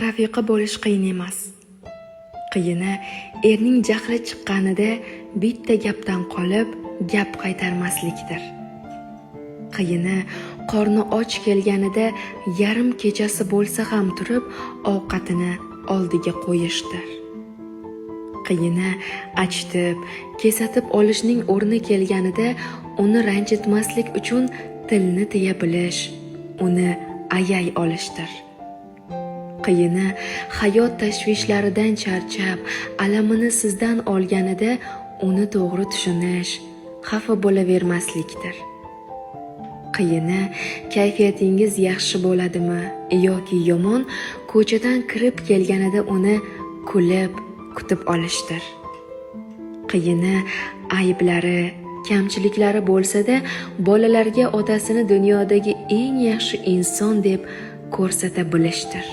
Rafiqa bo'lish qiyin emas. Qiyini erning jahli chiqqanida bitta gapdan qolib, gap qaytarmaslikdir. Qiyini qorni och kelganida yarim kechasi bo'lsa ham turib, ovqatini oldiga qo'yishdir. Qiyini achitib, kesatib olishning o'rni kelganida uni ranjitmaslik uchun tilni tiya bilish, uni ayay olishdir. Qiyini hayot tashvishlaridan charchab, alamini sizdan olganida uni to'g'ri tushunish, xafa bo'lavermaslikdir. Qiyini kayfiyatingiz yaxshi bo'ladimi yoki yomon, ko'chadan kirib kelganida uni kulib kutib olishdir. Qiyini ayblari, kamchiliklari bo'lsa-da, bolalarga otasini dunyodagi eng yaxshi inson deb ko'rsata bilishdir.